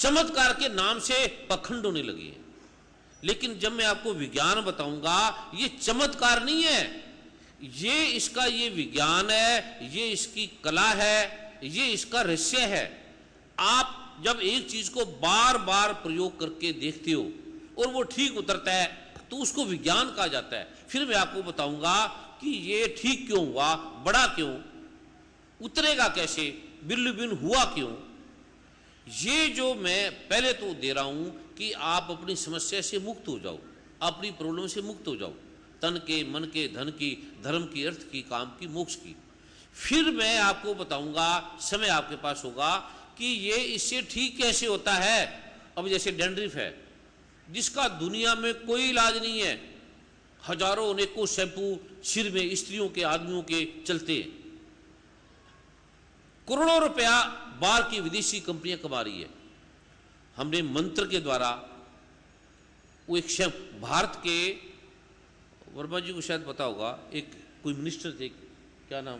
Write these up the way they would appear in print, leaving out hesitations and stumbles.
चमत्कार के नाम से पखंड होने लगे हैं। लेकिन जब मैं आपको विज्ञान बताऊंगा, ये चमत्कार नहीं है, ये इसका ये विज्ञान है, ये इसकी कला है, ये इसका रहस्य है। आप जब एक चीज को बार बार प्रयोग करके देखते हो और वो ठीक उतरता है तो उसको विज्ञान कहा जाता है। फिर मैं आपको बताऊंगा कि ये ठीक क्यों हुआ, बड़ा क्यों, उतरेगा कैसे, बिल्लुबिन हुआ क्यों। ये जो मैं पहले तो दे रहा हूं कि आप अपनी समस्या से मुक्त हो जाओ, अपनी प्रॉब्लम से मुक्त हो जाओ, तन के, मन के, धन की, धर्म की, अर्थ की, काम की, मोक्ष की। फिर मैं आपको बताऊंगा, समय आपके पास होगा कि ये इससे ठीक कैसे होता है। अब जैसे डैंड्रिफ है, जिसका दुनिया में कोई इलाज नहीं है, हजारों अनेकों शैम्पू सिर में स्त्रियों के, आदमियों के चलते हैं, करोड़ों रुपया बाहर की विदेशी कंपनियां कमा रही है। हमने मंत्र के द्वारा वो एक भारत के, वर्मा जी को शायद पता होगा, एक कोई मिनिस्टर थे, क्या नाम,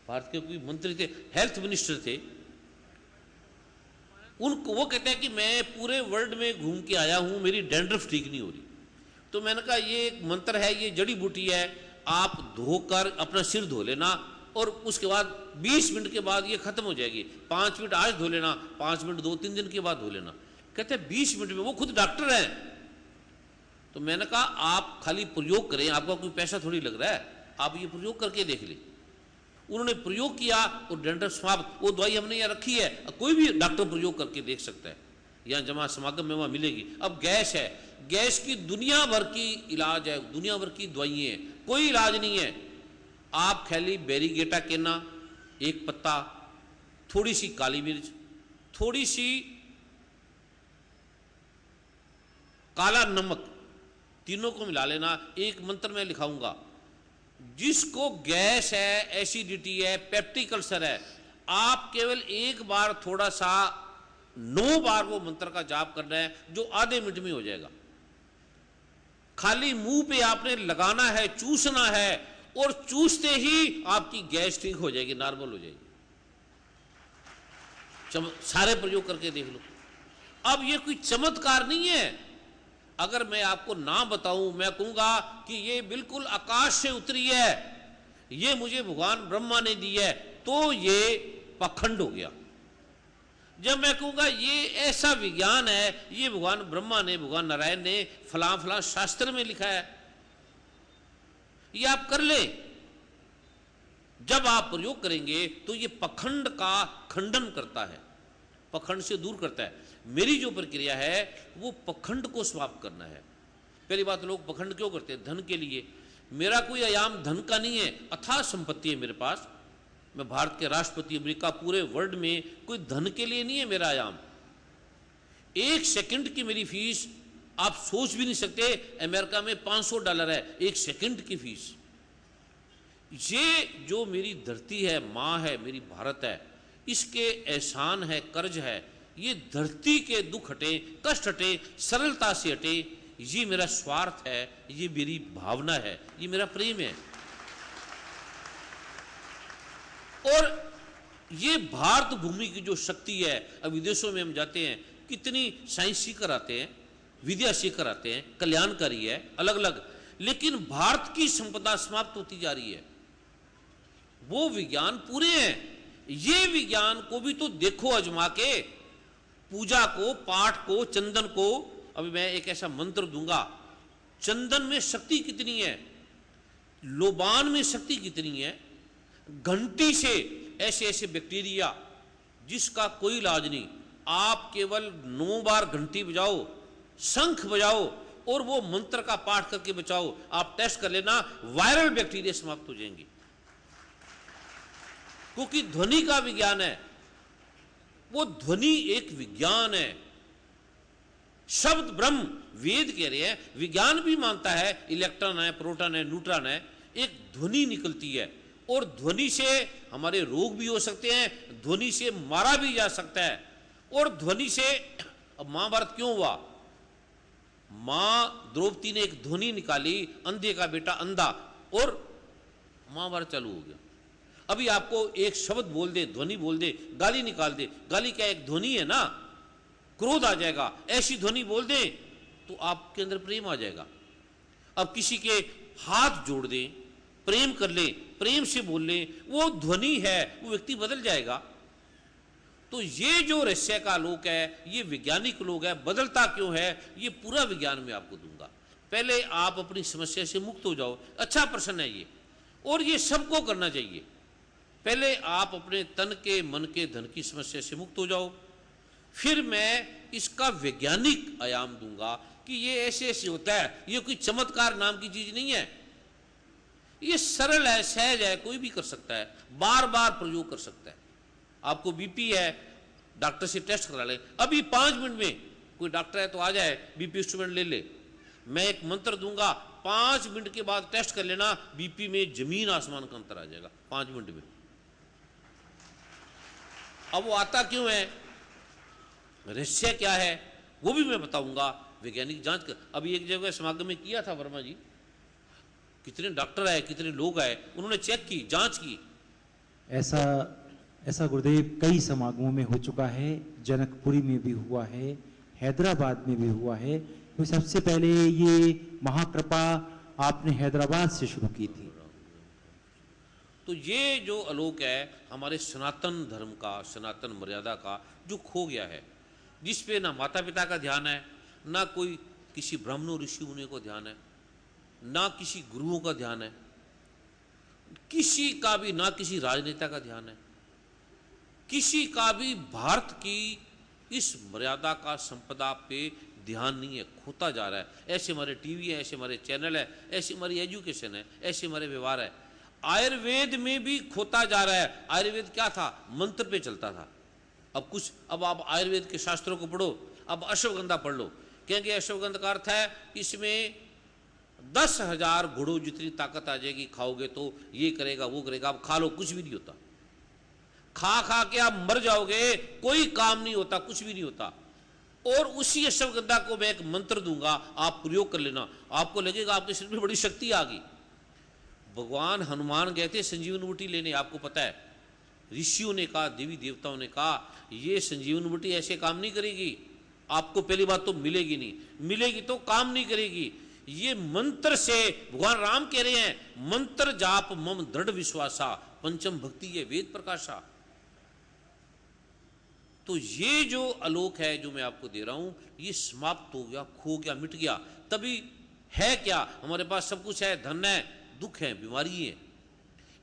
भारत के कोई मंत्री थे, हेल्थ मिनिस्टर थे, उनको वो कहते हैं कि मैं पूरे वर्ल्ड में घूम के आया हूं, मेरी डैंड्रफ ठीक नहीं हो रही। तो मैंने कहा ये एक मंत्र है, ये जड़ी बूटी है, आप धोकर अपना सिर धो लेना और उसके बाद 20 मिनट के बाद ये खत्म हो जाएगी। 5 मिनट आज धो लेना, 5 मिनट 2-3 दिन के बाद धो लेना। कहते हैं 20 मिनट में, वो खुद डॉक्टर हैं। तो मैंने कहा आप खाली प्रयोग करें, आपका कोई पैसा थोड़ी लग रहा है, आप ये प्रयोग करके देख लें। उन्होंने प्रयोग किया और डैंड्रफ समाप्त। वो दवाई हमने यहाँ रखी है, कोई भी डॉक्टर प्रयोग करके देख सकता है, यहाँ जमा समागम में वहाँ मिलेगी। अब गैस है, गैस की दुनिया भर की इलाज है, दुनिया भर की दवाइयाँ हैं, कोई इलाज नहीं है। आप खाली बेरीगेटा केना, एक पत्ता, थोड़ी सी काली मिर्च, थोड़ी सी काला नमक, तीनों को मिला लेना। एक मंत्र में लिखाऊंगा, जिसको गैस है, एसिडिटी है, पेप्टिक अल्सर है, आप केवल एक बार थोड़ा सा 9 बार वो मंत्र का जाप करना है, जो आधे मिनट में हो जाएगा। खाली मुंह पे आपने लगाना है, चूसना है, और चूसते ही आपकी गैस ठीक हो जाएगी, नॉर्मल हो जाएगी। सारे प्रयोग करके देख लो। अब ये कोई चमत्कार नहीं है। अगर मैं आपको ना बताऊं, मैं कहूंगा कि ये बिल्कुल आकाश से उतरी है, ये मुझे भगवान ब्रह्मा ने दी है, तो ये पखंड हो गया। जब मैं कहूंगा ये ऐसा विज्ञान है, ये भगवान ब्रह्मा ने, भगवान नारायण ने फलां फलां शास्त्र में लिखा है, ये आप कर ले, जब आप प्रयोग करेंगे तो ये पखंड का खंडन करता है, पखंड से दूर करता है। मेरी जो प्रक्रिया है वो पखंड को समाप्त करना है। पहली बात, लोग पखंड क्यों करते हैं? धन के लिए। मेरा कोई आयाम धन का नहीं है, अथाह संपत्ति है मेरे पास। मैं भारत के राष्ट्रपति, अमेरिका, पूरे वर्ल्ड में कोई धन के लिए नहीं है मेरा आयाम। 1 सेकंड की मेरी फीस आप सोच भी नहीं सकते, अमेरिका में $500 है 1 सेकंड की फीस। ये जो मेरी धरती है, माँ है, मेरी भारत है, इसके एहसान है, कर्ज है। ये धरती के दुख हटे, कष्ट हटे, सरलता से हटे, ये मेरा स्वार्थ है, ये मेरी भावना है, ये मेरा प्रेम है। और ये भारत भूमि की जो शक्ति है, अब विदेशों में हम जाते हैं, कितनी साइंस सीखकर आते हैं, विद्या सीखकर आते हैं, कल्याणकारी है, अलग अलग, लेकिन भारत की संपदा समाप्त होती जा रही है। वो विज्ञान पूरे हैं, ये विज्ञान को भी तो देखो आजमा के, पूजा को, पाठ को, चंदन को। अभी मैं एक ऐसा मंत्र दूंगा, चंदन में शक्ति कितनी है, लोबान में शक्ति कितनी है, घंटी से ऐसे ऐसे बैक्टीरिया जिसका कोई इलाज नहीं, आप केवल 9 बार घंटी बजाओ, शंख बजाओ और वो मंत्र का पाठ करके बचाओ, आप टेस्ट कर लेना, वायरल बैक्टीरिया समाप्त हो जाएंगे। क्योंकि ध्वनि का विज्ञान है, वो ध्वनि एक विज्ञान है। शब्द ब्रह्म, वेद कह रहे हैं, विज्ञान भी मानता है, इलेक्ट्रॉन है, प्रोटॉन है, न्यूट्रॉन है, एक ध्वनि निकलती है। और ध्वनि से हमारे रोग भी हो सकते हैं, ध्वनि से मारा भी जा सकता है। और ध्वनि से, अब महाभारत क्यों हुआ? मां द्रौपदी ने एक ध्वनि निकाली, अंधे का बेटा अंधा, और महाभारत चालू हो गया। अभी आपको एक शब्द बोल दे, ध्वनि बोल दे, गाली निकाल दे, गाली क्या एक ध्वनि है ना, क्रोध आ जाएगा, ऐसी ध्वनि बोल दें तो आपके अंदर प्रेम आ जाएगा। अब किसी के हाथ जोड़ दें, प्रेम कर लें, प्रेम से बोल लें, वो ध्वनि है, वो व्यक्ति बदल जाएगा। तो ये जो रहस्य का आलोक है, ये वैज्ञानिक लोग है, बदलता क्यों है, ये पूरा विज्ञान में आपको दूंगा। पहले आप अपनी समस्या से मुक्त हो जाओ। अच्छा प्रश्न है ये, और ये सबको करना चाहिए। पहले आप अपने तन के, मन के, धन की समस्या से मुक्त हो जाओ, फिर मैं इसका वैज्ञानिक आयाम दूंगा कि ये ऐसे ऐसे होता है। ये कोई चमत्कार नाम की चीज नहीं है, ये सरल है, सहज है, कोई भी कर सकता है, बार बार प्रयोग कर सकता है। आपको बीपी है, डॉक्टर से टेस्ट करा ले, अभी 5 मिनट में। कोई डॉक्टर है तो आ जाए, बीपी इंस्ट्रूमेंट ले ले। मैं एक मंत्र दूंगा, 5 मिनट के बाद टेस्ट कर लेना, बीपी में जमीन आसमान का अंतर आ जाएगा 5 मिनट में। अब वो आता क्यों है, रहस्य क्या है, वो भी मैं बताऊंगा। वैज्ञानिक जांच कर, अभी एक जगह समागम में किया था वर्मा जी, कितने डॉक्टर आए, कितने लोग आए, उन्होंने चेक की, जांच की। ऐसा गुरुदेव कई समागमों में हो चुका है, जनकपुरी में भी हुआ है, हैदराबाद में भी हुआ है। तो सबसे पहले ये महाकृपा आपने हैदराबाद से शुरू की थी। तो ये जो आलोक है हमारे सनातन धर्म का, सनातन मर्यादा का, जो खो गया है, जिस पे ना माता पिता का ध्यान है, ना कोई किसी ब्राह्मणों ऋषि मुनि को ध्यान है, ना किसी गुरुओं का ध्यान है, किसी का भी, ना किसी राजनेता का ध्यान है, किसी का भी भारत की इस मर्यादा का, संपदा पे ध्यान नहीं है, खोता जा रहा है। ऐसे हमारे टीवी है, ऐसे हमारे चैनल है, ऐसी हमारी एजुकेशन है, ऐसे हमारे व्यवहार है। आयुर्वेद में भी खोता जा रहा है। आयुर्वेद क्या था, मंत्र पे चलता था। अब आप आयुर्वेद के शास्त्रों को पढ़ो, अब अश्वगंधा पढ़ लो, कहेंगे अश्वगंधा का अर्थ है इसमें 10,000 घोड़ों जितनी ताकत आ जाएगी, खाओगे तो ये करेगा, वो करेगा। आप खा लो, कुछ भी नहीं होता। खा खा के आप मर जाओगे, कोई काम नहीं होता, कुछ भी नहीं होता। और उसी अश्वगंधा को मैं एक मंत्र दूंगा, आप प्रयोग कर लेना, आपको लगेगा आपके शरीर में बड़ी शक्ति आ गई। भगवान हनुमान गए थे संजीवनी बूटी लेने, आपको पता है, ऋषियों ने कहा, देवी देवताओं ने कहा, ये संजीवनी बूटी ऐसे काम नहीं करेगी, आपको पहली बात तो मिलेगी नहीं, मिलेगी तो काम नहीं करेगी। ये मंत्र से, भगवान राम कह रहे हैं, मंत्र जाप मम दृढ़ विश्वासा, पंचम भक्ति ये वेद प्रकाशा। तो ये जो आलोक है जो मैं आपको दे रहा हूं, ये समाप्त हो गया, खो गया, मिट गया। तभी है क्या, हमारे पास सब कुछ है, धन है, दुख है, बीमारी है,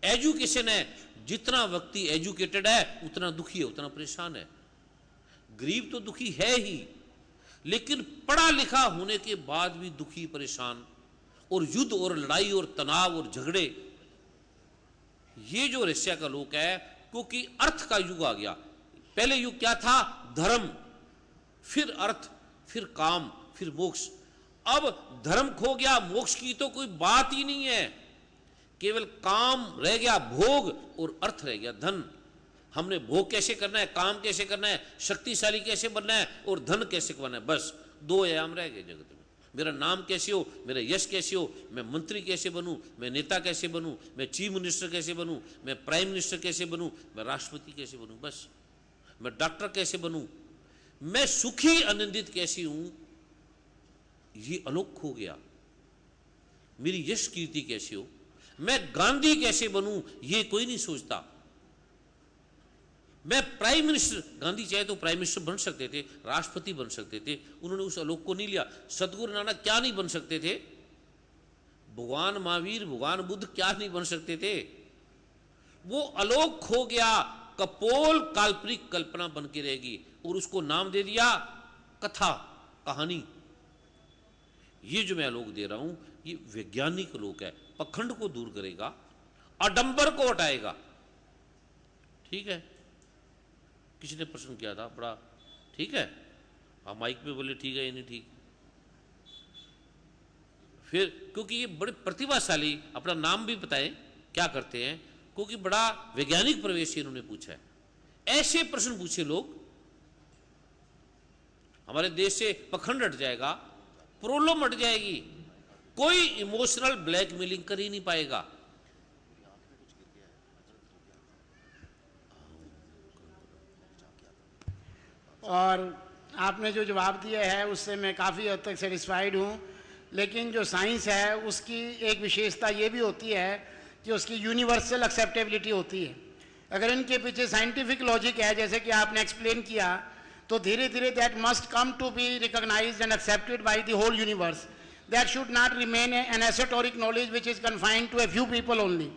एजुकेशन है। जितना व्यक्ति एजुकेटेड है उतना दुखी है, उतना परेशान है। गरीब तो दुखी है ही, लेकिन पढ़ा लिखा होने के बाद भी दुखी, परेशान, और युद्ध और लड़ाई और तनाव और झगड़े। ये जो रहस्य का लोक है, क्योंकि अर्थ का युग आ गया। पहले युग क्या था, धर्म, फिर अर्थ, फिर काम, फिर मोक्ष। अब धर्म खो गया, मोक्ष की तो कोई बात ही नहीं है, केवल काम रह गया, भोग, और अर्थ रह गया, धन। हमने भोग कैसे करना है, काम कैसे करना है, शक्तिशाली कैसे बनना है, और धन कैसे कमाना है, बस 2 आयाम रह गए जगत में। मेरा नाम कैसे हो, मेरा यश कैसे हो, मैं मंत्री कैसे बनूं, मैं नेता कैसे बनूं, मैं चीफ मिनिस्टर कैसे बनूं, मैं प्राइम मिनिस्टर कैसे बनूं, मैं राष्ट्रपति कैसे बनूं, बस मैं डॉक्टर कैसे बनूं, मैं सुखी आनंदित कैसे हूं, ये आलोक हो गया। मेरी यश कीर्ति कैसे हो, मैं गांधी कैसे बनूं, ये कोई नहीं सोचता। मैं प्राइम मिनिस्टर, गांधी चाहे तो प्राइम मिनिस्टर बन सकते थे, राष्ट्रपति बन सकते थे, उन्होंने उस आलोक को नहीं लिया। सतगुरु नानक क्या नहीं बन सकते थे, भगवान महावीर, भगवान बुद्ध क्या नहीं बन सकते थे। वो आलोक खो गया, कपोल काल्पनिक कल्पना बन के रहेगी, और उसको नाम दे दिया कथा, कहानी। ये जो मैं आलोक दे रहा हूं, ये वैज्ञानिक आलोक है, पखंड को दूर करेगा, आडंबर को हटाएगा। ठीक है, किसी ने प्रश्न किया था बड़ा, ठीक है, आप माइक पे बोले ठीक है या नहीं ठीक। फिर क्योंकि ये बड़े प्रतिभाशाली, अपना नाम भी बताएं क्या करते हैं, क्योंकि बड़ा वैज्ञानिक प्रवेश इन्होंने पूछा है। ऐसे प्रश्न पूछे लोग, हमारे देश से पखंड हट जाएगा, प्रॉब्लम हट जाएगी, कोई इमोशनल ब्लैकमेलिंग कर ही नहीं पाएगा। और आपने जो जवाब दिया है उससे मैं काफ़ी हद तक सेटिस्फाइड हूँ, लेकिन जो साइंस है उसकी एक विशेषता ये भी होती है कि उसकी यूनिवर्सल एक्सेप्टेबिलिटी होती है। अगर इनके पीछे साइंटिफिक लॉजिक है, जैसे कि आपने एक्सप्लेन किया, तो धीरे धीरे that must come to be recognised and accepted by the whole universe. That should not remain an esoteric knowledge which is confined to a few people only.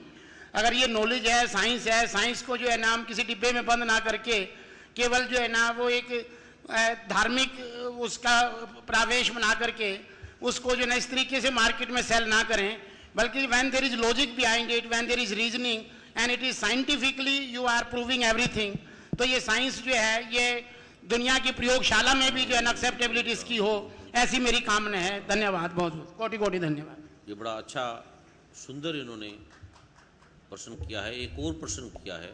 अगर ये नॉलेज है, साइंस को जो है ना हम किसी डिब्बे में बंद ना करके केवल जो है ना वो एक धार्मिक उसका प्रावेश बना करके उसको जो है इस तरीके से मार्केट में सेल ना करें, बल्कि when there is logic behind it, when there is reasoning and it is scientifically you are proving everything, तो ये साइंस जो है ये दुनिया की प्रयोगशाला में भी जो है एक्सेप्टेबिलिटी इसकी हो, ऐसी मेरी कामना है। धन्यवाद, बहुत बहुत कोटि कोटि धन्यवाद। ये बड़ा अच्छा सुंदर इन्होंने प्रश्न किया है। एक और प्रश्न किया है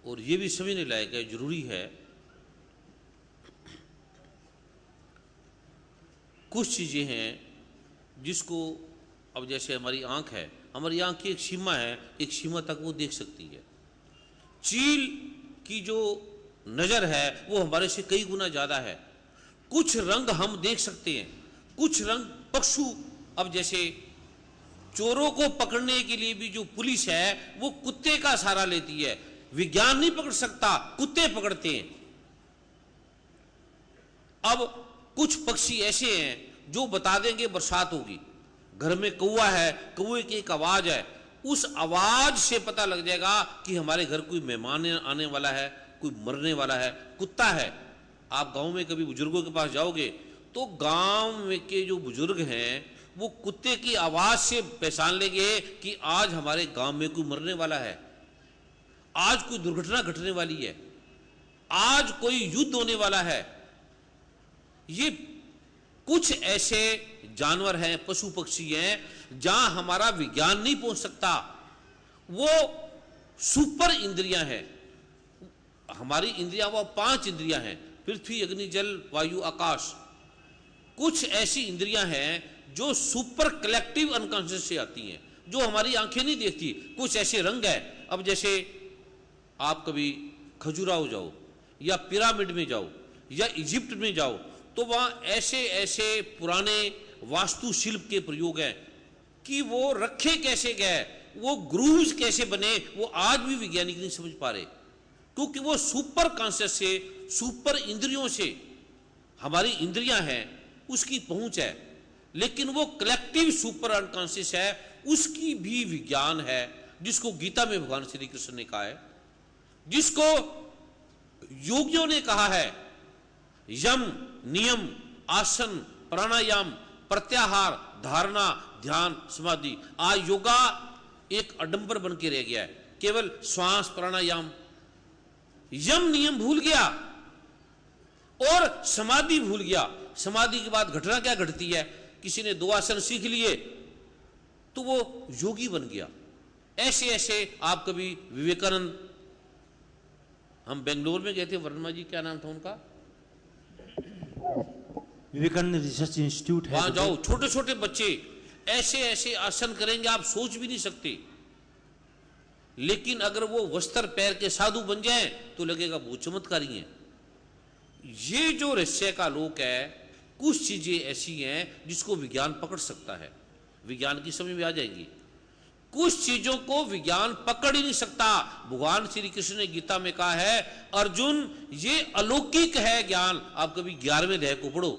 और ये भी समझने लायक है, जरूरी है। कुछ चीजें हैं जिसको, अब जैसे हमारी आंख है, हमारी आंख की एक सीमा है, एक सीमा तक वो देख सकती है। चील की जो नजर है वो हमारे से कई गुना ज्यादा है। कुछ रंग हम देख सकते हैं, कुछ रंग पशु, अब जैसे चोरों को पकड़ने के लिए भी जो पुलिस है वो कुत्ते का सहारा लेती है। विज्ञान नहीं पकड़ सकता, कुत्ते पकड़ते हैं। अब कुछ पक्षी ऐसे हैं जो बता देंगे बरसात होगी। घर में कौवा है, कौवे की एक आवाज है, उस आवाज से पता लग जाएगा कि हमारे घर कोई मेहमान आने वाला है, कोई मरने वाला है। कुत्ता है, आप गांव में कभी बुजुर्गों के पास जाओगे तो गांव में के जो बुजुर्ग हैं वो कुत्ते की आवाज से पहचान लेंगे कि आज हमारे गांव में कोई मरने वाला है, आज कोई दुर्घटना घटने वाली है, आज कोई युद्ध होने वाला है। ये कुछ ऐसे जानवर हैं, पशु पक्षी हैं जहां हमारा विज्ञान नहीं पहुंच सकता। वो सुपर इंद्रियां हैं। हमारी इंद्रियां वो 5 इंद्रियां हैं, पृथ्वी, अग्नि, जल, वायु, आकाश। कुछ ऐसी इंद्रियां हैं जो सुपर कलेक्टिव अनकॉन्शियस से आती हैं, जो हमारी आंखें नहीं देखती। कुछ ऐसे रंग है, अब जैसे आप कभी खजुराहो जाओ या पिरामिड में जाओ या इजिप्ट में जाओ तो वहां ऐसे ऐसे पुराने वास्तुशिल्प के प्रयोग हैं कि वो रखे कैसे गए, वो ग्रूव्स कैसे बने, वो आज भी वैज्ञानिक नहीं समझ पा रहे, क्योंकि वो सुपर कॉन्शियस से, सुपर इंद्रियों से, हमारी इंद्रियां हैं उसकी पहुंच है, लेकिन वो कलेक्टिव सुपर अनकॉन्शियस है, उसकी भी विज्ञान है, जिसको गीता में भगवान श्री कृष्ण ने कहा है, जिसको योगियों ने कहा है। यम, नियम, आसन, प्राणायाम, प्रत्याहार, धारणा, ध्यान, समाधि। आज योगा एक आडंबर बन के रह गया है, केवल श्वास, प्राणायाम। यम नियम भूल गया और समाधि भूल गया। समाधि के बाद घटना क्या घटती है, किसी ने 2 आसन सीख लिए तो वो योगी बन गया। ऐसे ऐसे आप कभी विवेकानंद, हम बेंगलोर में गए थे, वर्मा जी क्या नाम था उनका, विवेकानंद रिसर्च इंस्टीट्यूट है, वहां जाओ, छोटे छोटे बच्चे ऐसे ऐसे आसन करेंगे आप सोच भी नहीं सकते। लेकिन अगर वो वस्त्र पैर के साधु बन जाए तो लगेगा वो चमत्कारी हैं। ये जो रहस्य का लोक है, कुछ चीजें ऐसी हैं जिसको विज्ञान पकड़ सकता है, विज्ञान की समझ में आ जाएंगी। कुछ चीजों को विज्ञान पकड़ ही नहीं सकता। भगवान श्री कृष्ण ने गीता में कहा है, अर्जुन ये अलौकिक है ज्ञान। आप कभी 11वें अध्याय को पढ़ो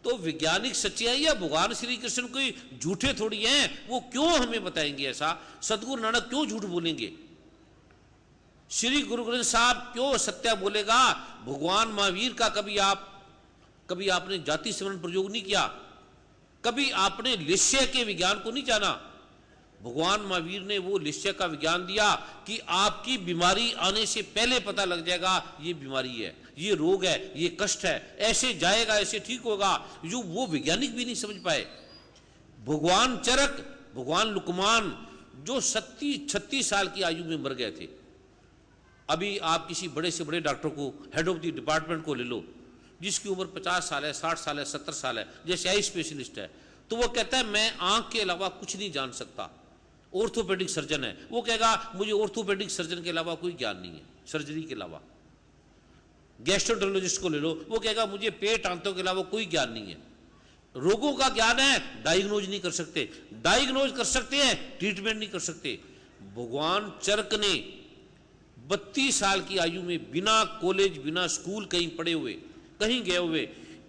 तो वैज्ञानिक सच्चाई या भगवान श्री कृष्ण कोई झूठे थोड़ी हैं, वो क्यों हमें बताएंगे ऐसा? सतगुरु नानक क्यों झूठ बोलेंगे? श्री गुरु ग्रंथ साहब क्यों सत्य बोलेगा? भगवान महावीर का कभी आपने जाति समरण प्रयोग नहीं किया, कभी आपने निश्चय के विज्ञान को नहीं जाना। भगवान महावीर ने वो निश्चय का विज्ञान दिया कि आपकी बीमारी आने से पहले पता लग जाएगा ये बीमारी है, ये रोग है, ये कष्ट है, ऐसे जाएगा, ऐसे ठीक होगा, जो वो वैज्ञानिक भी नहीं समझ पाए। भगवान चरक, भगवान लुकमान जो 36 साल की आयु में मर गए थे। अभी आप किसी बड़े से बड़े डॉक्टर को, हेड ऑफ द डिपार्टमेंट को ले लो, जिसकी उम्र 50 साल है, 60 साल है, 70 साल है, जैसे आई स्पेशलिस्ट है, तो वो कहता है मैं आंख के अलावा कुछ नहीं जान सकता। ऑर्थोपेडिक सर्जन है, वो कहेगा मुझे ऑर्थोपेडिक सर्जन के अलावा कोई ज्ञान नहीं है, सर्जरी के अलावा। गैस्ट्रोएंटेरोलॉजिस्ट को ले लो, वो कहेगा मुझे पेट आंतों के अलावा कोई ज्ञान नहीं है। रोगों का ज्ञान है, डायग्नोज नहीं कर सकते, डायग्नोज कर सकते हैं, ट्रीटमेंट नहीं कर सकते। भगवान चरक ने 32 साल की आयु में बिना कॉलेज बिना स्कूल कहीं पढ़े हुए, कहीं गए हुए,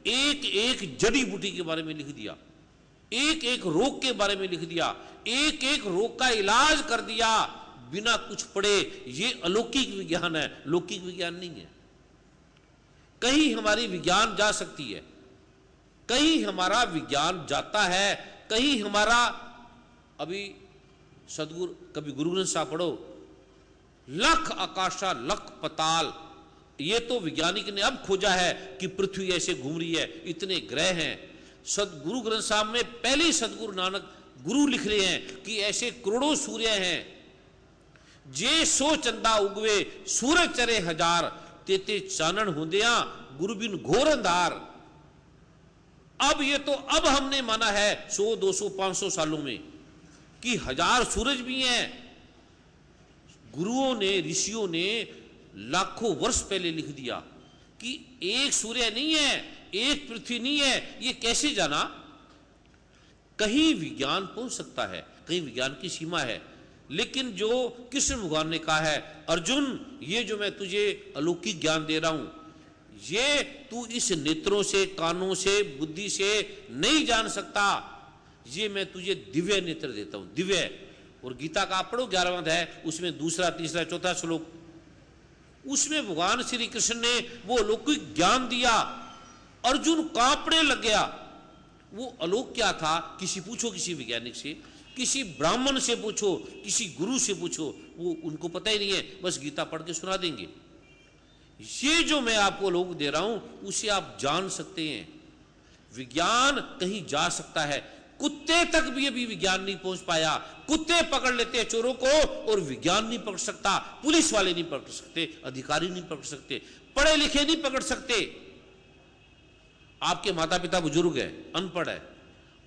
एक एक जड़ी बूटी के बारे में लिख दिया, एक एक रोग के बारे में लिख दिया, एक एक रोग का इलाज कर दिया बिना कुछ पढ़े। ये अलौकिक विज्ञान है, लौकिक विज्ञान नहीं है। कहीं हमारी विज्ञान जा सकती है, कहीं हमारा विज्ञान जाता है, कहीं हमारा, अभी सदगुरु कभी गुरु ग्रंथ साहब पढ़ो, लख आकाशा लख पताल, ये तो वैज्ञानिक ने अब खोजा है कि पृथ्वी ऐसे घूम रही है, इतने ग्रह हैं। सदगुरु ग्रंथ साहब में पहले ही सदगुरु नानक गुरु लिख रहे हैं कि ऐसे करोड़ों सूर्य हैं, जे 100 चंदा उगवे सूरज चरे हजार, तेते चानन होंदिया गुरु बिन घोर अंधार। अब ये तो अब हमने माना है 100 200 500 सालों में कि 1000 सूरज भी हैं। गुरुओं ने, ऋषियों ने लाखों वर्ष पहले लिख दिया कि एक सूर्य नहीं है, एक पृथ्वी नहीं है। ये कैसे जाना? कहीं विज्ञान पहुंच सकता है, कहीं विज्ञान की सीमा है, लेकिन जो कृष्ण भगवान ने कहा है, अर्जुन ये जो मैं तुझे अलौकिक ज्ञान दे रहा हूं, ये तू इस नेत्रों से, कानों से, बुद्धि से नहीं जान सकता, ये मैं तुझे दिव्य नेत्र देता हूं, दिव्य। और गीता का आप पढ़ो 11वां अध्याय, उसमें दूसरा, तीसरा, चौथा श्लोक, उसमें भगवान श्री कृष्ण ने वो अलौकिक ज्ञान दिया। अर्जुन कांपने लग गया। वो अलौकिक क्या था? किसी पूछो, किसी वैज्ञानिक से, किसी ब्राह्मण से पूछो, किसी गुरु से पूछो, वो उनको पता ही नहीं है, बस गीता पढ़ के सुना देंगे। ये जो मैं आपको लोग दे रहा हूं, उसे आप जान सकते हैं। विज्ञान कहीं जा सकता है, कुत्ते तक भी अभी विज्ञान नहीं पहुंच पाया। कुत्ते पकड़ लेते हैं चोरों को और विज्ञान नहीं पकड़ सकता, पुलिस वाले नहीं पकड़ सकते, अधिकारी नहीं पकड़ सकते, पढ़े लिखे नहीं पकड़ सकते। आपके माता पिता बुजुर्ग है, अनपढ़ है,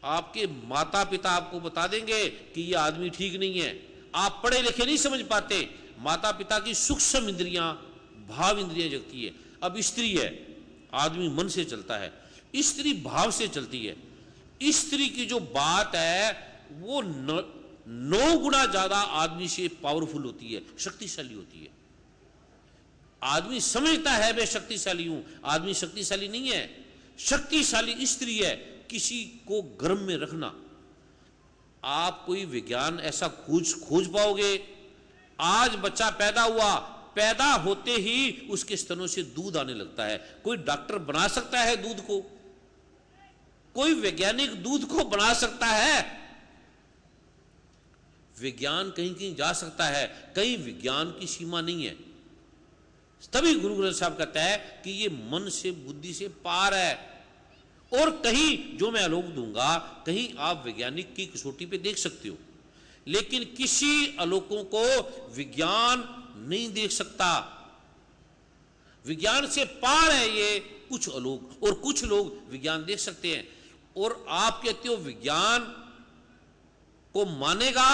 आपके माता पिता आपको बता देंगे कि यह आदमी ठीक नहीं है। आप पढ़े लिखे नहीं समझ पाते। माता पिता की सूक्ष्म इंद्रियां, भाव इंद्रियां जगती है। अब स्त्री है, आदमी मन से चलता है, स्त्री भाव से चलती है। स्त्री की जो बात है वो 9 गुना ज्यादा आदमी से पावरफुल होती है, शक्तिशाली होती है। आदमी समझता है मैं शक्तिशाली हूं, आदमी शक्तिशाली नहीं है। शक्तिशाली स्त्री है। किसी को गर्भ में रखना, आप कोई विज्ञान ऐसा खोज पाओगे? आज बच्चा पैदा हुआ, पैदा होते ही उसके स्तनों से दूध आने लगता है। कोई डॉक्टर बना सकता है दूध को? कोई वैज्ञानिक दूध को बना सकता है? विज्ञान कहीं कहीं जा सकता है, कहीं विज्ञान की सीमा नहीं है। तभी गुरु ग्रंथ साहब कहता है कि ये मन से, बुद्धि से पार है। और कहीं जो मैं आलोक दूंगा, कहीं आप वैज्ञानिक की कसौटी पे देख सकते हो, लेकिन किसी आलोकों को विज्ञान नहीं देख सकता। विज्ञान से पार है ये कुछ आलोक, और कुछ लोग विज्ञान देख सकते हैं। और आप कहते हो विज्ञान को मानेगा,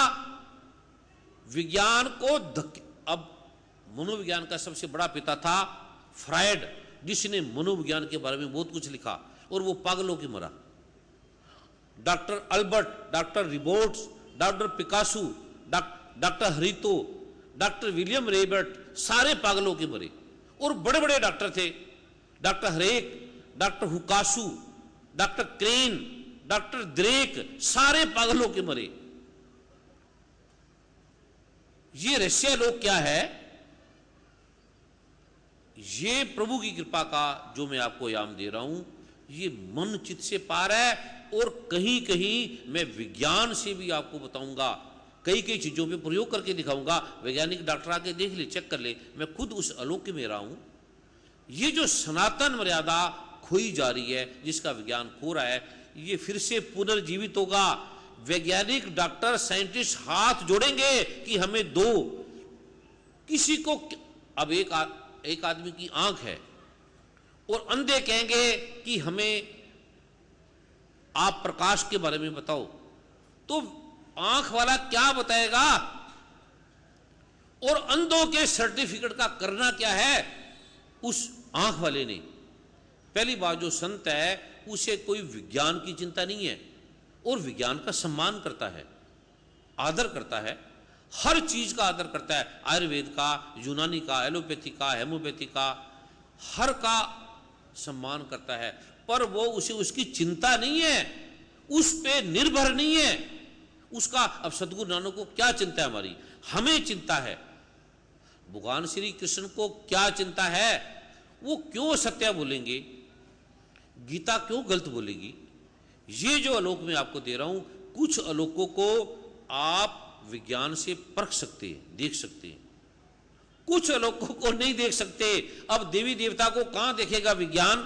विज्ञान को अब मनोविज्ञान का सबसे बड़ा पिता था फ्रायड, जिसने मनोविज्ञान के बारे में बहुत कुछ लिखा, और वो पागलों की मरा। Doctor Albert, doctor Ribots, doctor Picasso, doctor हरितो, डॉक्टर विलियम रेबर्ट, सारे पागलों के मरे। और बड़े बड़े डॉक्टर थे, डॉक्टर हरेक, डॉक्टर हुकासू, डॉक्टर क्रेन, डॉक्टर द्रेक, सारे पागलों के मरे। ये रहस्य लोग क्या है? ये प्रभु की कृपा का जो मैं आपको याम दे रहा हूं, ये मन चित्त से पार है। और कहीं कहीं मैं विज्ञान से भी आपको बताऊंगा, कई कई चीजों पे प्रयोग करके दिखाऊंगा। वैज्ञानिक डॉक्टर आके देख ले, चेक कर ले, मैं खुद उस अलौकिक में रहा हूं। ये जो सनातन मर्यादा खोई जा रही है, जिसका विज्ञान खो रहा है, ये फिर से पुनर्जीवित होगा। वैज्ञानिक, डॉक्टर, साइंटिस्ट हाथ जोड़ेंगे कि हमें दो। किसी को अब एक आदमी की आंख है और अंधे कहेंगे कि हमें आप प्रकाश के बारे में बताओ, तो आंख वाला क्या बताएगा? और अंधों के सर्टिफिकेट का करना क्या है? उस आंख वाले ने, पहली बात जो संत है उसे कोई विज्ञान की चिंता नहीं है और विज्ञान का सम्मान करता है, आदर करता है, हर चीज का आदर करता है, आयुर्वेद का, यूनानी का, एलोपैथी का, हेमोपैथी का, हर का सम्मान करता है, पर वो उसे उसकी चिंता नहीं है, उस पे निर्भर नहीं है उसका। अब सद्गुरु नानक को क्या चिंता है हमारी, हमें चिंता है। भगवान श्री कृष्ण को क्या चिंता है, वो क्यों सत्य बोलेंगे, गीता क्यों गलत बोलेगी। ये जो आलोक मैं आपको दे रहा हूं, कुछ आलोकों को आप विज्ञान से परख सकते हैं, देख सकते हैं, कुछ आलोकों को नहीं देख सकते। अब देवी देवता को कहां देखेगा विज्ञान,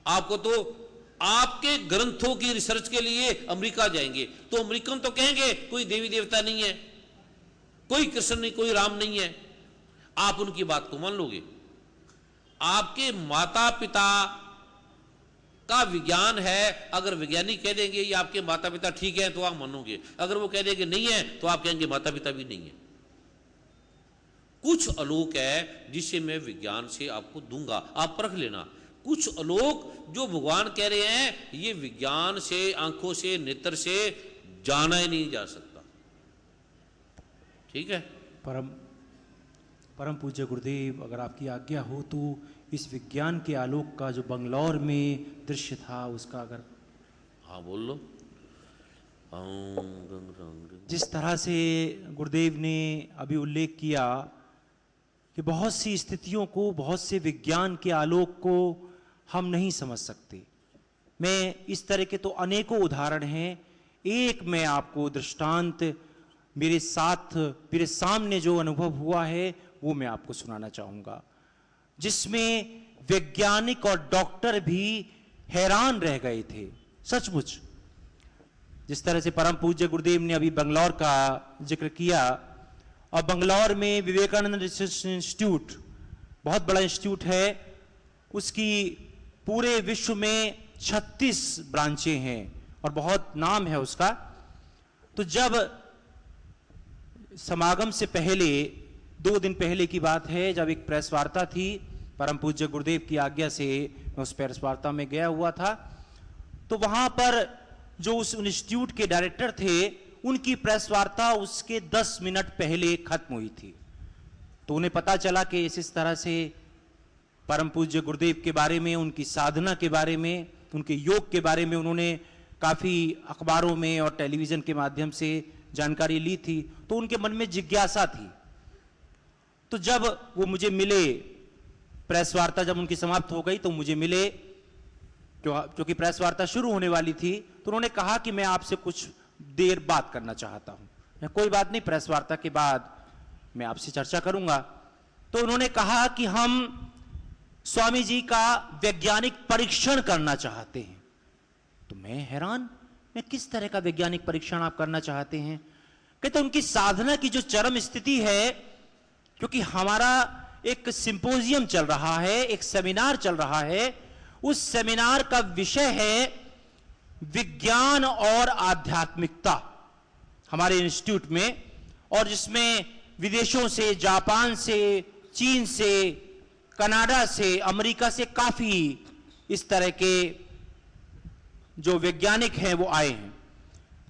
आपको तो आपके ग्रंथों की रिसर्च के लिए अमेरिका जाएंगे तो अमेरिकन तो कहेंगे कोई देवी देवता नहीं है, कोई कृष्ण नहीं, कोई राम नहीं है, आप उनकी बात को मान लोगे। आपके माता पिता का विज्ञान है, अगर वैज्ञानिक कह देंगे ये आपके माता पिता ठीक है तो आप मानोगे, अगर वो कह देंगे नहीं है तो आप कहेंगे माता पिता भी नहीं है। कुछ आलोक है जिसे मैं विज्ञान से आपको दूंगा, आप परख लेना। कुछ आलोक जो भगवान कह रहे हैं ये विज्ञान से, आंखों से, नेत्र से जाना ही नहीं जा सकता। ठीक है। परम पूज्य गुरुदेव, अगर आपकी आज्ञा हो तो इस विज्ञान के आलोक का जो बंगलौर में दृश्य था उसका अगर। हाँ बोल लो। जिस तरह से गुरुदेव ने अभी उल्लेख किया कि बहुत सी स्थितियों को, बहुत से विज्ञान के आलोक को हम नहीं समझ सकते। मैं इस तरह के तो अनेकों उदाहरण हैं, एक मैं आपको दृष्टांत मेरे साथ, मेरे सामने जो अनुभव हुआ है वो मैं आपको सुनाना चाहूंगा, जिसमें वैज्ञानिक और डॉक्टर भी हैरान रह गए थे सचमुच। जिस तरह से परम पूज्य गुरुदेव ने अभी बंगलौर का जिक्र किया, और बंगलौर में विवेकानंद रिसर्च इंस्टीट्यूट बहुत बड़ा इंस्टीट्यूट है, उसकी पूरे विश्व में 36 ब्रांचें हैं और बहुत नाम है उसका। तो जब समागम से पहले 2 दिन पहले की बात है, जब एक प्रेस वार्ता थी, परम पूज्य गुरुदेव की आज्ञा से मैं उस प्रेस वार्ता में गया हुआ था, तो वहां पर जो उस इंस्टीट्यूट के डायरेक्टर थे उनकी प्रेस वार्ता उसके 10 मिनट पहले खत्म हुई थी। तो उन्हें पता चला कि इस तरह से परम पूज्य गुरुदेव के बारे में, उनकी साधना के बारे में, उनके योग के बारे में उन्होंने काफी अखबारों में और टेलीविजन के माध्यम से जानकारी ली थी। तो उनके मन में जिज्ञासा थी। तो जब वो मुझे मिले, प्रेस वार्ता जब उनकी समाप्त हो गई तो मुझे मिले, क्योंकि प्रेस वार्ता शुरू होने वाली थी, तो उन्होंने कहा कि मैं आपसे कुछ देर बात करना चाहता हूं। मैं कोई बात नहीं, प्रेस वार्ता के बाद मैं आपसे चर्चा करूंगा। तो उन्होंने कहा कि हम स्वामी जी का वैज्ञानिक परीक्षण करना चाहते हैं। तो मैं हैरान, मैं किस तरह का वैज्ञानिक परीक्षण आप करना चाहते हैं? कहते उनकी साधना की जो चरम स्थिति है, क्योंकि हमारा एक सिंपोजियम चल रहा है, एक सेमिनार चल रहा है, उस सेमिनार का विषय है विज्ञान और आध्यात्मिकता हमारे इंस्टीट्यूट में, और जिसमें विदेशों से, जापान से, चीन से, कनाडा से, अमेरिका से काफी इस तरह के जो वैज्ञानिक हैं वो आए हैं।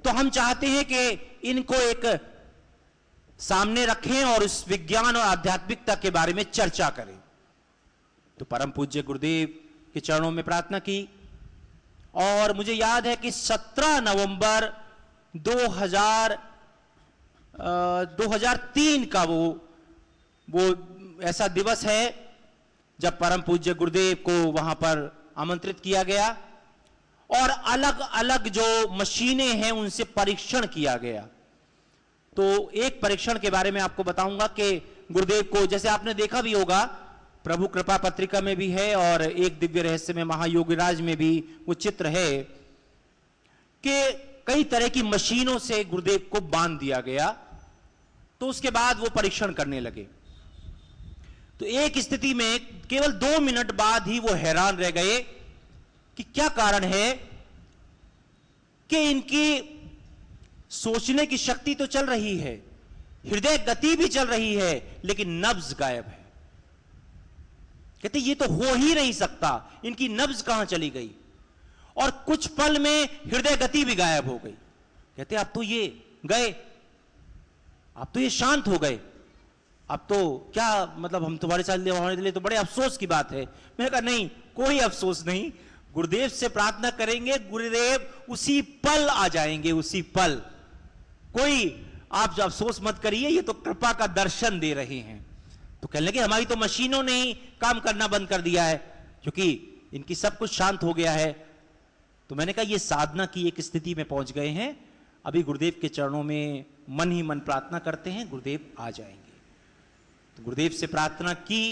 तो हम चाहते हैं कि इनको एक सामने रखें और इस विज्ञान और आध्यात्मिकता के बारे में चर्चा करें। तो परम पूज्य गुरुदेव के चरणों में प्रार्थना की, और मुझे याद है कि 17 नवंबर 2003 का वो ऐसा दिवस है जब परम पूज्य गुरुदेव को वहां पर आमंत्रित किया गया और अलग अलग जो मशीनें हैं उनसे परीक्षण किया गया। तो एक परीक्षण के बारे में आपको बताऊंगा कि गुरुदेव को, जैसे आपने देखा भी होगा, प्रभु कृपा पत्रिका में भी है और एक दिव्य रहस्य में महायोगीराज में भी वो चित्र है कि कई तरह की मशीनों से गुरुदेव को बांध दिया गया। तो उसके बाद वो परीक्षण करने लगे। तो एक स्थिति में केवल 2 मिनट बाद ही वो हैरान रह गए कि क्या कारण है कि इनकी सोचने की शक्ति तो चल रही है, हृदय गति भी चल रही है, लेकिन नब्ज गायब है। कहते ये तो हो ही नहीं सकता, इनकी नब्ज कहां चली गई, और कुछ पल में हृदय गति भी गायब हो गई। कहते अब तो ये गए, अब तो ये शांत हो गए, अब तो क्या मतलब हम तुम्हारे साथ हमारे लिए तो बड़े अफसोस की बात है। मैंने कहा नहीं, कोई अफसोस नहीं, गुरुदेव से प्रार्थना करेंगे, गुरुदेव उसी पल आ जाएंगे, उसी पल। कोई आप जो अफसोस मत करिए, ये तो कृपा का दर्शन दे रहे हैं। तो कहने लगे हमारी तो मशीनों ने ही काम करना बंद कर दिया है, क्योंकि इनकी सब कुछ शांत हो गया है। तो मैंने कहा ये साधना की एक स्थिति में पहुंच गए हैं, अभी गुरुदेव के चरणों में मन ही मन प्रार्थना करते हैं, गुरुदेव आ जाएंगे। तो गुरुदेव से प्रार्थना की,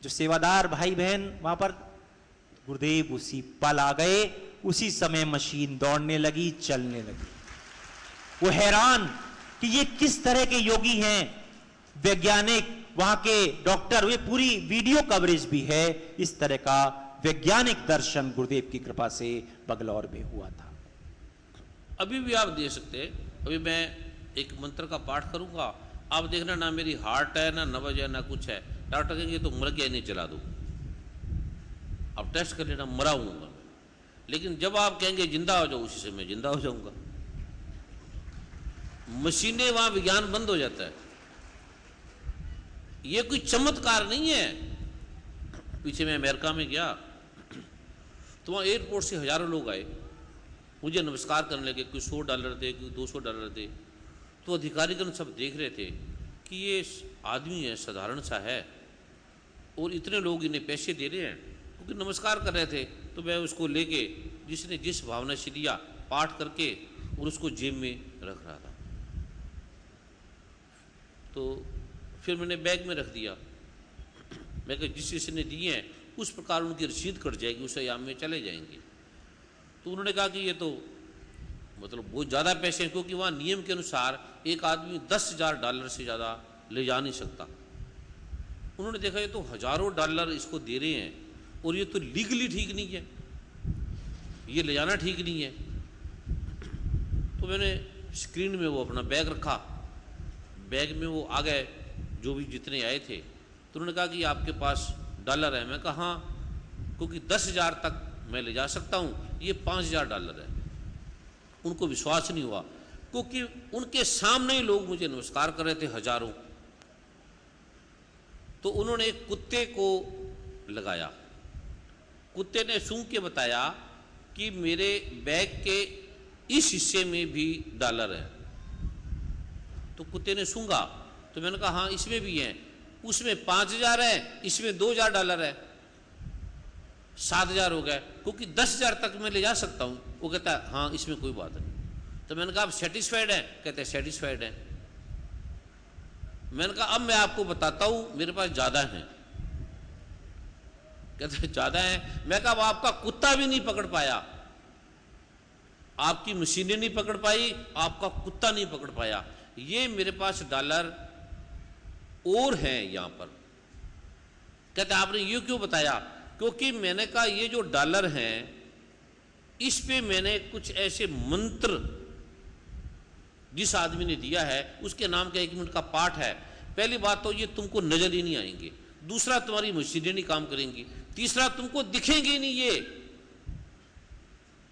जो सेवादार भाई बहन वहां पर, गुरुदेव उसी पल आ गए, उसी समय मशीन दौड़ने लगी, चलने लगी। वो हैरान कि ये किस तरह के योगी हैं, वैज्ञानिक, वहां के डॉक्टर, वे पूरी वीडियो कवरेज भी है। इस तरह का वैज्ञानिक दर्शन गुरुदेव की कृपा से बगलौर में हुआ था। अभी भी आप देख सकते हैं, अभी मैं एक मंत्र का पाठ करूंगा, आप देखना ना मेरी हार्ट है, ना नब्ज है, ना कुछ है। डॉक्टर कहेंगे तो मर गया, नहीं चला दो, आप टेस्ट कर लेना, मरा हूंगा। लेकिन जब आप कहेंगे जिंदा हो जाओ, उसी से मैं जिंदा हो जाऊंगा। मशीनें, वहां विज्ञान बंद हो जाता है। ये कोई चमत्कार नहीं है। पीछे मैं अमेरिका में गया तो वहां एयरपोर्ट से हजारों लोग आए, मुझे नमस्कार करने लगे, कोई $100 दे, कोई $200 दे। तो अधिकारीगण सब देख रहे थे कि ये आदमी है, साधारण सा है, और इतने लोग इन्हें पैसे दे रहे हैं, क्योंकि नमस्कार कर रहे थे। तो मैं उसको लेके, जिसने जिस भावना से दिया, पाठ करके और उसको जेब में रख रहा था। तो फिर मैंने बैग में रख दिया। मैं कहा जिस किसी ने दिए हैं उस प्रकार उनकी रसीद कट जाएगी, उस अयाम में चले जाएंगे। तो उन्होंने कहा कि ये तो मतलब बहुत ज़्यादा पैसे हैं, क्योंकि वहाँ नियम के अनुसार एक आदमी $10,000 से ज़्यादा ले जा नहीं सकता। उन्होंने देखा ये तो हजारों डॉलर इसको दे रहे हैं, और ये तो लीगली ठीक नहीं है, ये ले जाना ठीक नहीं है। तो मैंने स्क्रीन में वो अपना बैग रखा, बैग में वो आ गए जो भी जितने आए थे। तो उन्होंने कहा कि आपके पास डॉलर है? मैं कहा हाँ, क्योंकि 10,000 तक मैं ले जा सकता हूँ, ये $5,000 है। उनको विश्वास नहीं हुआ, क्योंकि उनके सामने ही लोग मुझे नमस्कार कर रहे थे, हजारों। तो उन्होंने एक कुत्ते को लगाया, कुत्ते ने सूंघ के बताया कि मेरे बैग के इस हिस्से में भी डॉलर है। तो कुत्ते ने सूंघा, तो मैंने कहा हाँ इसमें भी है, उसमें 5,000 है, इसमें $2,000 है, 7,000 हो गए, क्योंकि 10,000 तक मैं ले जा सकता हूँ। वो कहता है हाँ इसमें कोई बात नहीं। तो मैंने कहा आप सेटिस्फाइड हैं? कहते हैं सेटिस्फाइड है। मैंने कहा अब मैं आपको बताता हूँ, मेरे पास ज़्यादा है। कहते हैं ज़्यादा है? मैं कहा आपका कुत्ता भी नहीं पकड़ पाया, आपकी मशीनें नहीं पकड़ पाई, आपका कुत्ता नहीं पकड़ पाया। ये मेरे पास डॉलर और हैं यहाँ पर। कहते आपने ये क्यों बताया? क्योंकि मैंने कहा ये जो डॉलर हैं इस पे मैंने कुछ ऐसे मंत्र जिस आदमी ने दिया है उसके नाम का 1 मिनट का पाठ है। पहली बात तो ये तुमको नजर ही नहीं आएंगे, दूसरा तुम्हारी मशीनें नहीं काम करेंगी, तीसरा तुमको दिखेंगे ही नहीं ये।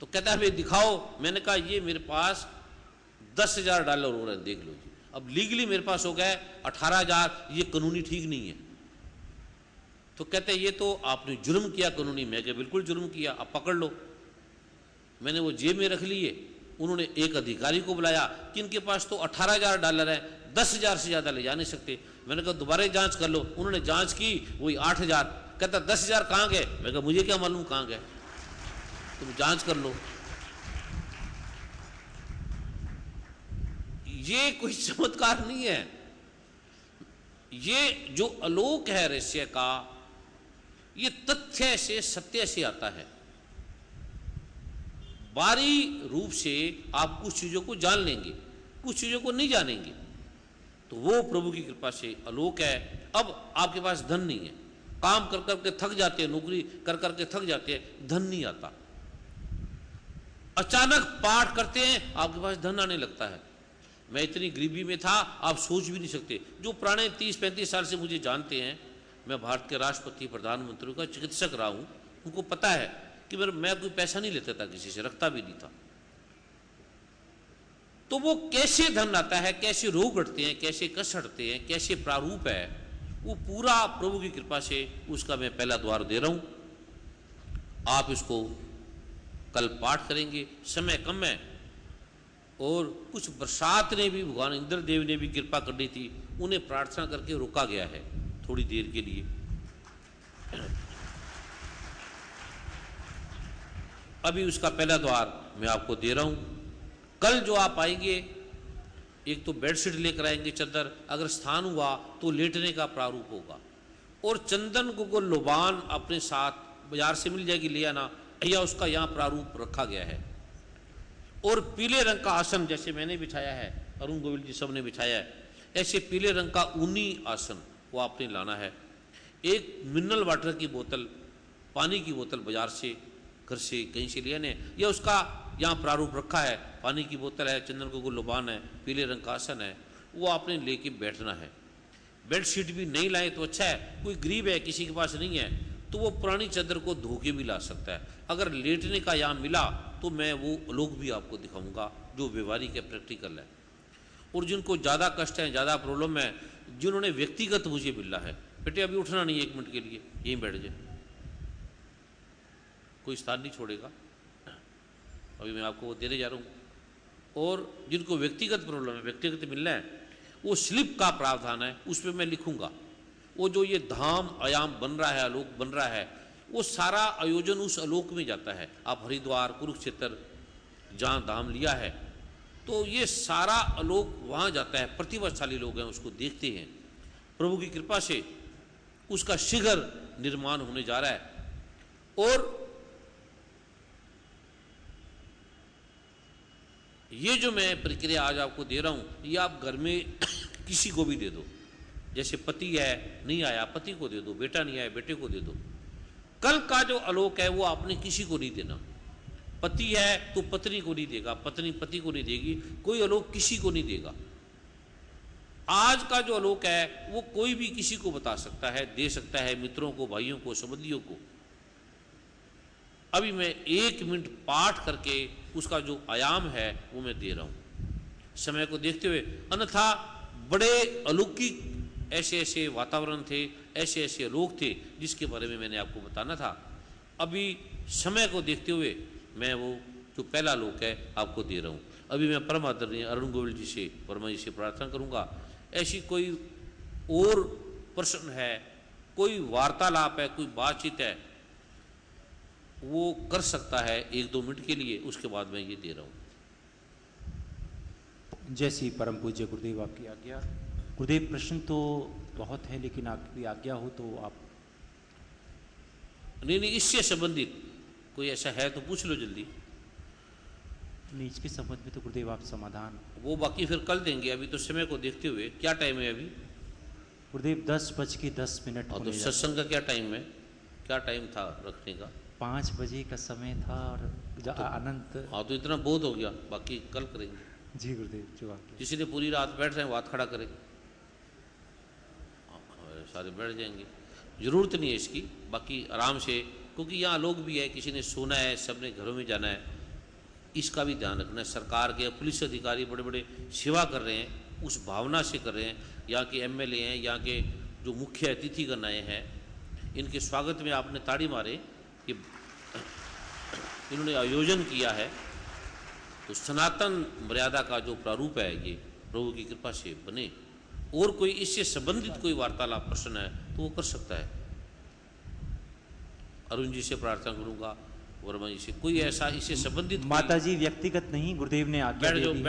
तो कहता है भाई दिखाओ। मैंने कहा ये मेरे पास $10,000 हो रहे हैं, देख लो जी। अब लीगली मेरे पास हो गए 18,000, ये कानूनी ठीक नहीं है। तो कहते हैं ये तो आपने जुर्म किया कानूनी। मैं क्या बिल्कुल जुर्म किया, अब पकड़ लो। मैंने वो जेब में रख लिए। उन्होंने एक अधिकारी को बुलाया कि इनके पास तो $18,000 है, 10,000 से ज़्यादा ले जा नहीं सकते। मैंने कहा दोबारा जांच कर लो। उन्होंने जांच की, वही 8,000। कहता 10,000 कहाँ गए? मैं कहा मुझे क्या मालूम कहाँ गए, तुम जांच कर लो। ये कोई चमत्कार नहीं है, ये जो आलोक है रहस्य का, ये तथ्य से सत्य से आता है। बारी रूप से आप कुछ चीजों को जान लेंगे, कुछ चीजों को नहीं जानेंगे, तो वो प्रभु की कृपा से आलोक है। अब आपके पास धन नहीं है, काम कर करके थक जाते हैं, नौकरी कर करके थक जाते हैं, धन नहीं आता। अचानक पाठ करते हैं, आपके पास धन आने लगता है। मैं इतनी गरीबी में था आप सोच भी नहीं सकते। जो पुराने 30-35 साल से मुझे जानते हैं मैं भारत के राष्ट्रपति प्रधानमंत्री का चिकित्सक रहा हूँ, उनको पता है कि मैं कोई पैसा नहीं लेता था किसी से, रखता भी नहीं था। तो वो कैसे धन आता है, कैसे रोग हटते हैं, कैसे कष्ट हटते हैं, कैसे प्रारूप है, वो पूरा प्रभु की कृपा से उसका मैं पहला द्वार दे रहा हूँ। आप इसको कल पाठ करेंगे, समय कम है और कुछ बरसात ने भी, भगवान इंद्रदेव ने भी कृपा करनी थी, उन्हें प्रार्थना करके रोका गया है थोड़ी देर के लिए। अभी उसका पहला द्वार मैं आपको दे रहा हूं। कल जो आप आएंगे, एक तो बेडशीट लेकर आएंगे, चादर, अगर स्थान हुआ तो लेटने का प्रारूप होगा, और चंदन को लुबान अपने साथ बाजार से मिल जाएगी, ले आना, या उसका यहाँ प्रारूप रखा गया है। और पीले रंग का आसन जैसे मैंने बिछाया है, अरुण गोविल जी सब ने बिछाया है, ऐसे पीले रंग का ऊनी आसन वो आपने लाना है। एक मिनरल वाटर की बोतल, पानी की बोतल बाजार से, घर से, कहीं से लिया ने, या उसका यहाँ प्रारूप रखा है, पानी की बोतल है, चंदन को लुबान है, पीले रंग का आसन है, वो आपने लेके बैठना है। बेडशीट भी नहीं लाए तो अच्छा है, कोई गरीब है किसी के पास नहीं है तो वो पुरानी चादर को धो के भी ला सकता है। अगर लेटने का यहाँ मिला तो मैं वो लोग भी आपको दिखाऊंगा जो व्यवहारिक है, प्रैक्टिकल है। और जिनको ज़्यादा कष्ट है, ज़्यादा प्रॉब्लम है, जिन्होंने व्यक्तिगत मुझे मिलना है, बेटे अभी उठना नहीं 1 मिनट के लिए, यहीं बैठ जाए, कोई स्थान नहीं छोड़ेगा, अभी मैं आपको वो देने जा रहा हूँ। और जिनको व्यक्तिगत प्रॉब्लम है, व्यक्तिगत मिलना है, वो स्लिप का प्रावधान है, उसमें मैं लिखूंगा। वो जो ये धाम आयाम बन रहा है, आलोक बन रहा है, वो सारा आयोजन उस आलोक में जाता है। आप हरिद्वार, कुरुक्षेत्र जहाँ धाम लिया है, तो ये सारा आलोक वहाँ जाता है। प्रतिभाशाली लोग हैं, उसको देखते हैं। प्रभु की कृपा से उसका शीघ्र निर्माण होने जा रहा है। और ये जो मैं प्रक्रिया आज आपको दे रहा हूँ, ये आप घर में किसी को भी दे दो। जैसे पति है, नहीं आया, पति को दे दो, बेटा नहीं आया, बेटे को दे दो। कल का जो आलोक है वो आपने किसी को नहीं देना। पति है तो पत्नी को नहीं देगा, पत्नी पति को नहीं देगी, कोई आलोक किसी को नहीं देगा। आज का जो आलोक है वो कोई भी किसी को बता सकता है, दे सकता है, मित्रों को, भाइयों को, संबंधियों को। अभी मैं 1 मिनट पाठ करके उसका जो आयाम है वो मैं दे रहा हूं, समय को देखते हुए। अन्यथा बड़े अलौकिक ऐसे ऐसे वातावरण थे, ऐसे ऐसे लोग थे जिसके बारे में मैंने आपको बताना था। अभी समय को देखते हुए मैं वो जो पहला लोक है आपको दे रहा हूँ। अभी मैं परम आदरणीय अरुण गोविल जी से, वर्मा जी से प्रार्थना करूँगा, ऐसी कोई और प्रश्न है, कोई वार्तालाप है, कोई बातचीत है, वो कर सकता है 1-2 मिनट के लिए, उसके बाद मैं ये दे रहा हूँ। जैसी परम पूज्य गुरुदेव आपकी आज्ञा। गुरुदेव प्रश्न तो बहुत है, लेकिन आपकी आज्ञा हो तो आप। नहीं, इससे संबंधित कोई ऐसा है तो पूछ लो जल्दी। नहीं, इसके संबंध में तो गुरुदेव आप समाधान, वो बाकी फिर कल देंगे। अभी तो समय को देखते हुए, क्या टाइम है अभी? गुरुदेव 10:10 और तो सत्संग का क्या टाइम है, क्या टाइम था रखने का? 5 बजे का समय था और तो, अनंत। हाँ, तो इतना बहुत हो गया, बाकी कल करेंगे। जी गुरुदेव, जो आप किसी ने पूरी रात बैठ रहे हैं, हाथ खड़ा करें, सारे बैठ जाएंगे। जरूरत नहीं है इसकी, बाकी आराम से, क्योंकि यहाँ लोग भी है, किसी ने सोना है, सबने घरों में जाना है, इसका भी ध्यान रखना है। सरकार के पुलिस अधिकारी बड़े बड़े सेवा कर रहे हैं, उस भावना से कर रहे हैं। यहाँ के MLA हैं, यहाँ के जो मुख्य अतिथिगण आए हैं, इनके स्वागत में आपने ताड़ी मारे कि इन्होंने आयोजन किया है। तो सनातन मर्यादा का जो प्रारूप है ये प्रभु की कृपा से बने। और कोई इससे संबंधित कोई वार्तालाप प्रश्न है तो वो कर सकता है। अरुण जी से प्रार्थना करूंगा, वर्मा जी से, कोई ऐसा इससे संबंधित। माता जी व्यक्तिगत नहीं, गुरुदेव ने आज्ञा दे दी है।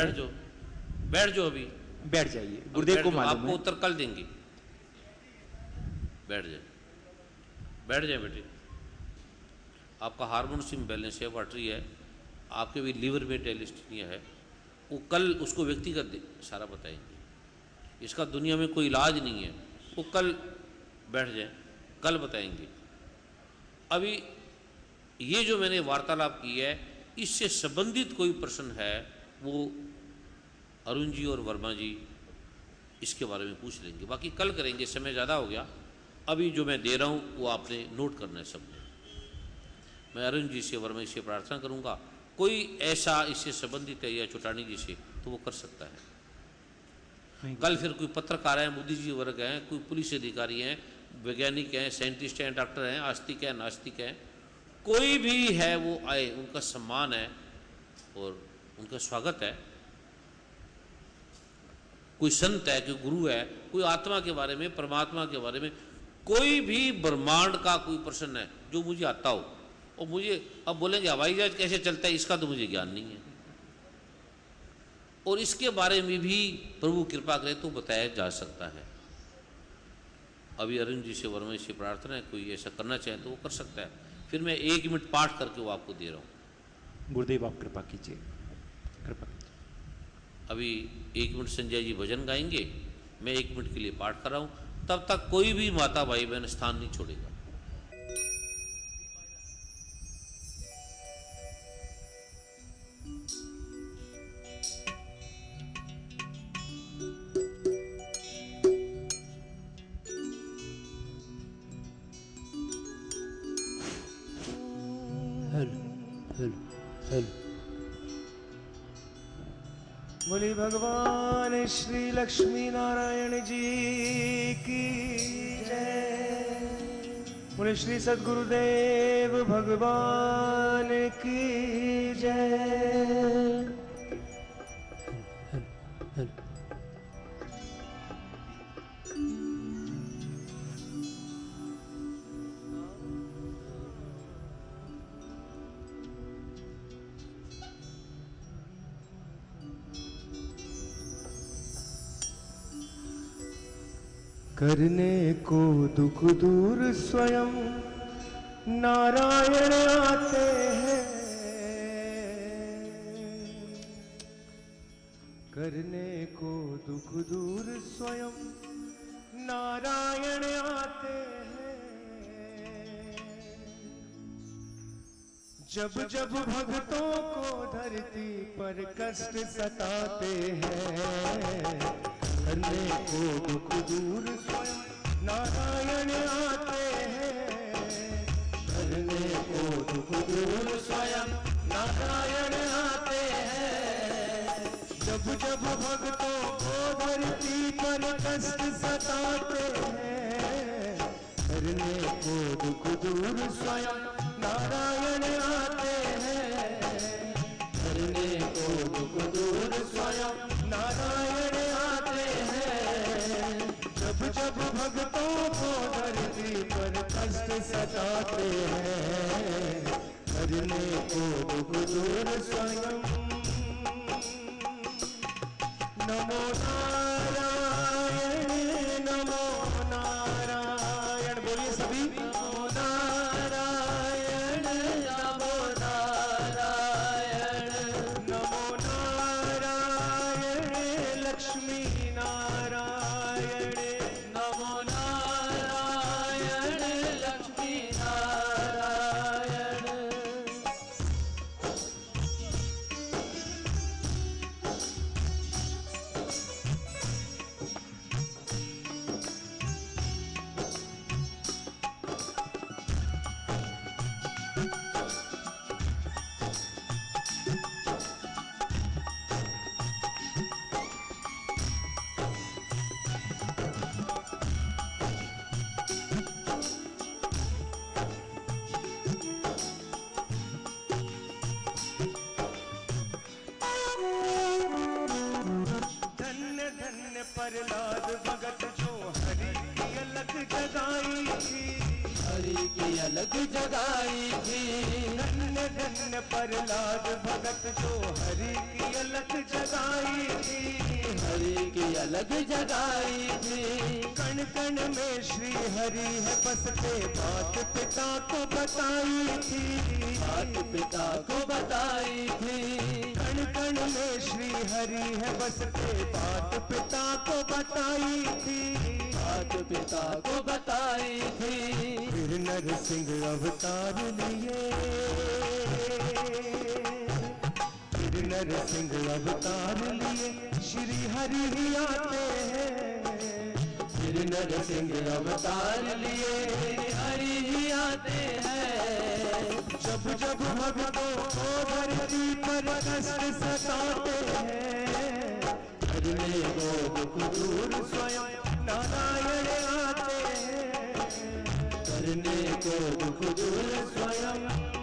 बैठ जाओ, अभी बैठ जाइए, गुरुदेव को मालूम है। आपको उत्तर कल देंगे, बैठ जाए बेटे। आपका हार्मोन्स इम्बैलेंस है, वाटरी है, आपके भी लीवर में टेलिस्टीनिया है, वो कल उसको व्यक्तिगत सारा बताएंगे। इसका दुनिया में कोई इलाज नहीं है, वो कल बैठ जाए, कल बताएंगे। अभी ये जो मैंने वार्तालाप की है, इससे संबंधित कोई प्रश्न है वो अरुण जी और वर्मा जी इसके बारे में पूछ लेंगे, बाकी कल करेंगे, समय ज़्यादा हो गया। अभी जो मैं दे रहा हूँ वो आपने नोट करना है सबने। मैं अरुण जी से, वर्मा जी से प्रार्थना करूँगा, कोई ऐसा इससे संबंधित है या चौटानी जी से तो वो कर सकता है। कल फिर कोई पत्रकार हैं, बुद्धिजीवी वर्ग हैं, कोई पुलिस अधिकारी हैं, वैज्ञानिक हैं, साइंटिस्ट हैं, डॉक्टर हैं, आस्तिक हैं, नास्तिक हैं, कोई भी है वो आए, उनका सम्मान है और उनका स्वागत है। कोई संत है, कोई गुरु है, कोई आत्मा के बारे में, परमात्मा के बारे में, कोई भी ब्रह्मांड का कोई प्रश्न है जो मुझे आता हो, और मुझे अब बोलेंगे हवाई जहाज कैसे चलता है, इसका तो मुझे ज्ञान नहीं है, और इसके बारे में भी प्रभु कृपा करे तो बताया जा सकता है। अभी अरुण जी से, वर्मा जी से प्रार्थना है, कोई ऐसा करना चाहे तो वो कर सकता है। फिर मैं 1 मिनट पाठ करके वो आपको दे रहा हूँ। गुरुदेव आप कृपा कीजिए, कृपा कीजिए। अभी 1 मिनट संजय जी भजन गाएंगे, मैं 1 मिनट के लिए पाठ कर रहा हूँ, तब तक कोई भी माता भाई बहन स्थान नहीं छोड़ेगा। बोले भगवान श्री लक्ष्मी नारायण जी की जय। बोले श्री सद्गुरुदेव भगवान की जय। करने को दुख दूर स्वयं नारायण आते हैं, करने को दुख दूर स्वयं नारायण आते हैं। जब जब भक्तों को धरती पर कष्ट सताते हैं, करने को दुख दूर स्वयं नारायण आते हैं, करने को दुख दूर स्वयं नारायण आते हैं। जब जब भक्तों को धरती पर कष्ट सताते हैं, करने को दुख दूर स्वयं नारायण आते हैं, करने को दुख दूर स्वयं नारायण आते हैं। जब जब भक्तों को धरती पर कष्ट सताते हैं, करने को दुख दूर स्वयं। नमो नारायण नमो नारायण, बोलिए सभी नमो नारायण नमो नारायण, नमो नारायण लक्ष्मी नारायण, नमो नारायण लक्ष्मी नारायण। धन्य धन्य प्रहलाद भगत जो हरि की अलग जगाई थी, हरि की अलग जगाई थी। धन्य धन्य प्रहलाद भगत जो हरि की अलग जगाई थी, हरि की अलग जगाई थी। कण कण में श्री हरि है बसते, बात पिता को बताई थी, बात पिता को बताई थी। कण कण में श्री हरि है बसते, बात पिता को बताई थी, बात पिता को बताई थी। फिर नरसिंह अवतार लिए, फिर नरसिंह अवतार लिए श्री हरि ही आते हैं, फिर नरसिंह अवतार लिए हरि ही आते हैं। जब जब भक्तों को धरती पर कष्ट सताते हैं, करने को दुख दूर स्वयं नारायण आते हैं, करने को दुख दूर स्वयं